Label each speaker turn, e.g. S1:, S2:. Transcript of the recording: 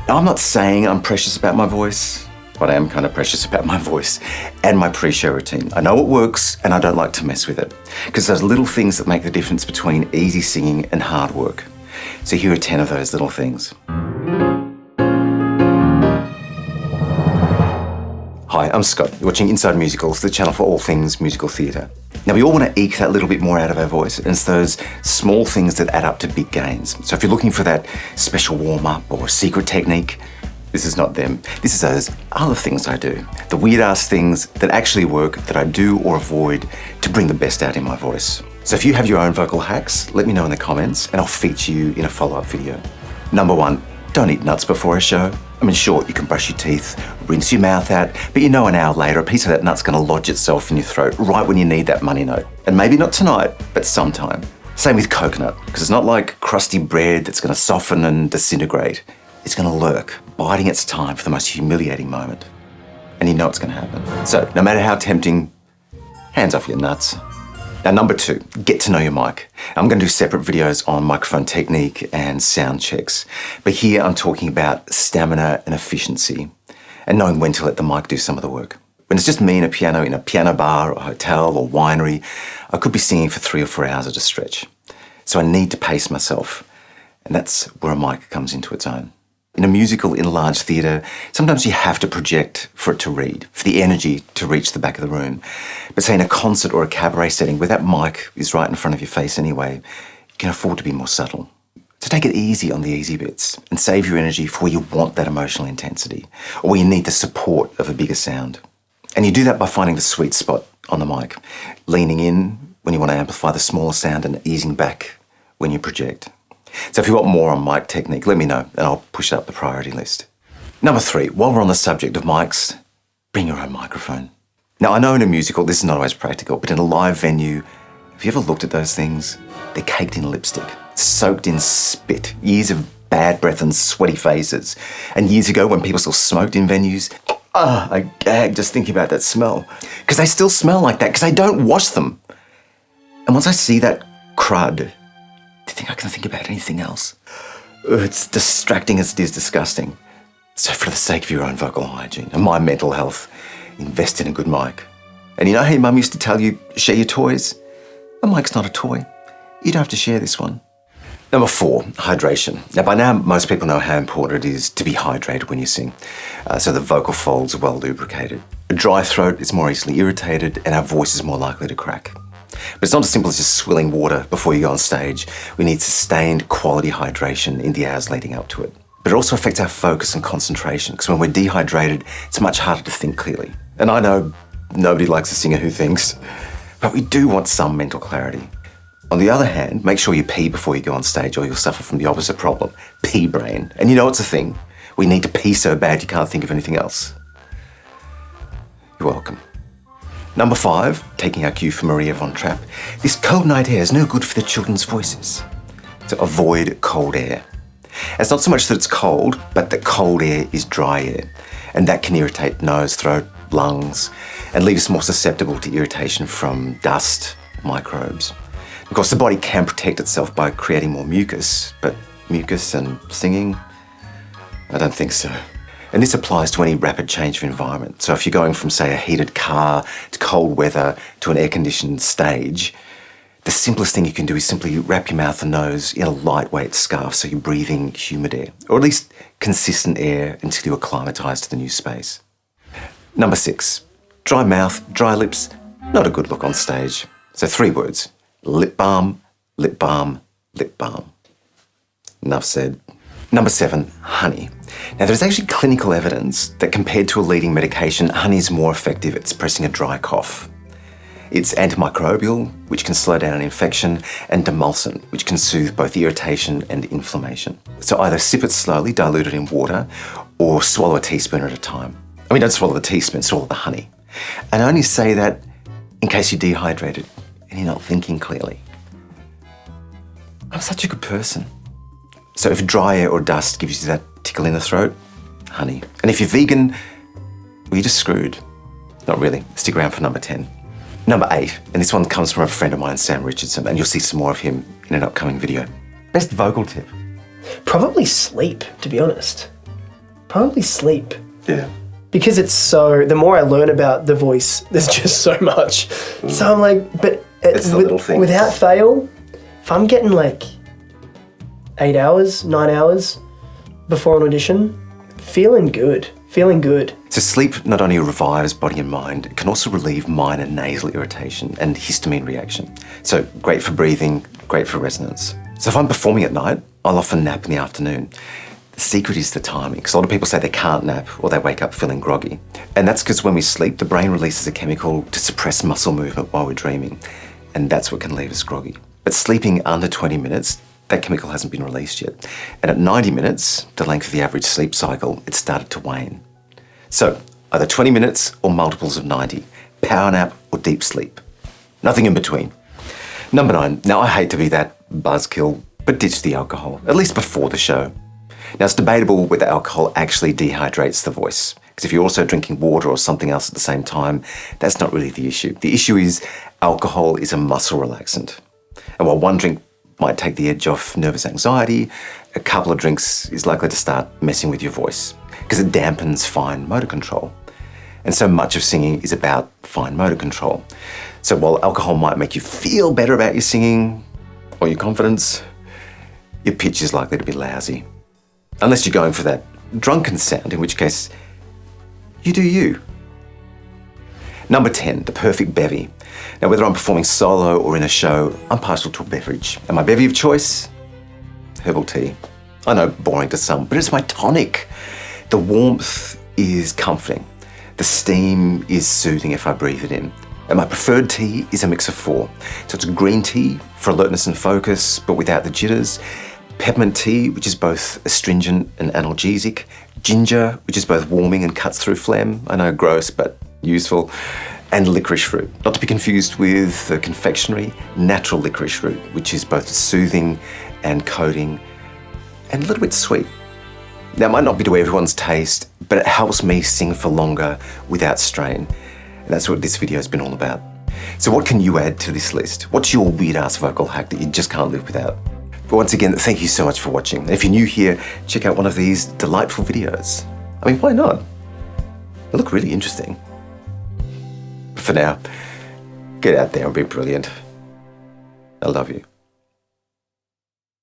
S1: Now, I'm not saying I'm precious about my voice, but I am kind of precious about my voice and my pre-show routine. I know it works and I don't like to mess with it because those little things that make the difference between easy singing and hard work. So here are 10 of those little things. Hi, I'm Scott. You're watching Inside Musicals, the channel for all things musical theatre. Now, we all want to eke that little bit more out of our voice, and it's those small things that add up to big gains. So if you're looking for that special warm-up or secret technique, this is not them. This is those other things I do. The weird-ass things that actually work, that I do or avoid to bring the best out in my voice. So if you have your own vocal hacks, let me know in the comments, and I'll feature you in a follow-up video. Number 1, don't eat nuts before a show. I mean, sure, you can brush your teeth, rinse your mouth out, but you know an hour later, a piece of that nut's gonna lodge itself in your throat right when you need that money note. And maybe not tonight, but sometime. Same with coconut, because it's not like crusty bread that's gonna soften and disintegrate. It's gonna lurk, biding its time for the most humiliating moment. And you know it's gonna happen. So, no matter how tempting, hands off your nuts. Now, number 2, get to know your mic. I'm going to do separate videos on microphone technique and sound checks, but here I'm talking about stamina and efficiency and knowing when to let the mic do some of the work. When it's just me and a piano in a piano bar or hotel or winery, I could be singing for 3 or 4 hours at a stretch. So I need to pace myself, and that's where a mic comes into its own. In a musical, in a large theatre, sometimes you have to project for it to read, for the energy to reach the back of the room. But say in a concert or a cabaret setting where that mic is right in front of your face anyway, you can afford to be more subtle. So take it easy on the easy bits and save your energy for where you want that emotional intensity or where you need the support of a bigger sound. And you do that by finding the sweet spot on the mic, leaning in when you want to amplify the smaller sound and easing back when you project. So if you want more on mic technique, let me know and I'll push it up the priority list. Number 3, while we're on the subject of mics, bring your own microphone. Now, I know in a musical this is not always practical, but in a live venue, have you ever looked at those things? They're caked in lipstick, soaked in spit, years of bad breath and sweaty faces. And years ago when people still smoked in venues, I gag just thinking about that smell. Because they still smell like that, because I don't wash them. And once I see that crud, I think I can think about anything else. It's distracting as it is disgusting. So for the sake of your own vocal hygiene and my mental health, invest in a good mic. And you know how your mum used to tell you, share your toys? A mic's not a toy. You don't have to share this one. Number 4, hydration. Now by now, most people know how important it is to be hydrated when you sing, so the vocal folds are well lubricated. A dry throat is more easily irritated and our voice is more likely to crack. But it's not as simple as just swilling water before you go on stage. We need sustained quality hydration in the hours leading up to it. But it also affects our focus and concentration because when we're dehydrated, it's much harder to think clearly. And I know nobody likes a singer who thinks, but we do want some mental clarity. On the other hand, make sure you pee before you go on stage or you'll suffer from the opposite problem, pee brain. And you know it's a thing. We need to pee so bad you can't think of anything else. You're welcome. Number 5, taking our cue from Maria von Trapp, this cold night air is no good for the children's voices. So avoid cold air. It's not so much that it's cold, but that cold air is dry air. And that can irritate nose, throat, lungs, and leave us more susceptible to irritation from dust, microbes. Of course, the body can protect itself by creating more mucus, but mucus and singing? I don't think so. And this applies to any rapid change of environment. So if you're going from, say, a heated car to cold weather to an air-conditioned stage, the simplest thing you can do is simply wrap your mouth and nose in a lightweight scarf so you're breathing humid air, or at least consistent air until you acclimatise to the new space. Number 6, dry mouth, dry lips, not a good look on stage. So 3 words, lip balm, lip balm, lip balm. Enough said. Number 7, honey. Now there's actually clinical evidence that compared to a leading medication, honey is more effective at suppressing a dry cough. It's antimicrobial, which can slow down an infection, and demulcent, which can soothe both irritation and inflammation. So either sip it slowly, dilute it in water, or swallow a teaspoon at a time. I mean, don't swallow the teaspoon, swallow the honey. And I only say that in case you're dehydrated and you're not thinking clearly. I'm such a good person. So if dry air or dust gives you that tickle in the throat, honey. And if you're vegan, well, you're just screwed. Not really. Stick around for number 10. Number 8, and this one comes from a friend of mine, Sam Richardson, and you'll see some more of him in an upcoming video. Best vocal tip?
S2: Probably sleep, to be honest. Probably sleep.
S1: Yeah.
S2: Because the more I learn about the voice, there's just so much. So I'm like, but
S1: It's the little things.
S2: without fail, if I'm getting like 8 hours, 9 hours before an audition, feeling good.
S1: So sleep not only revives body and mind, it can also relieve minor nasal irritation and histamine reaction. So great for breathing, great for resonance. So if I'm performing at night, I'll often nap in the afternoon. The secret is the timing, because a lot of people say they can't nap or they wake up feeling groggy. And that's because when we sleep, the brain releases a chemical to suppress muscle movement while we're dreaming. And that's what can leave us groggy. But sleeping under 20 minutes, that chemical hasn't been released yet. And at 90 minutes, the length of the average sleep cycle, it started to wane. So either 20 minutes or multiples of 90, power nap or deep sleep. Nothing in between. Number 9, now I hate to be that buzzkill, but ditch the alcohol, at least before the show. Now it's debatable whether alcohol actually dehydrates the voice, because if you're also drinking water or something else at the same time, that's not really the issue. The issue is alcohol is a muscle relaxant. And while one drink might take the edge off nervous anxiety, a couple of drinks is likely to start messing with your voice, because it dampens fine motor control. And so much of singing is about fine motor control. So while alcohol might make you feel better about your singing or your confidence, your pitch is likely to be lousy. Unless you're going for that drunken sound, in which case, you do you. Number 10, the perfect bevy. Now, whether I'm performing solo or in a show, I'm partial to a beverage. And my bevy of choice? Herbal tea. I know, boring to some, but it's my tonic. The warmth is comforting. The steam is soothing if I breathe it in. And my preferred tea is a mix of 4. So it's green tea for alertness and focus, but without the jitters. Peppermint tea, which is both astringent and analgesic. Ginger, which is both warming and cuts through phlegm. I know, gross, but useful. And licorice root, not to be confused with the confectionery natural licorice root, which is both soothing and coating and a little bit sweet. Now, it might not be to everyone's taste, but it helps me sing for longer without strain. And that's what this video has been all about. So what can you add to this list? What's your weird-ass vocal hack that you just can't live without? But once again, thank you so much for watching. And if you're new here, check out one of these delightful videos. I mean, why not? They look really interesting. But for now, get out there and be brilliant. I love you.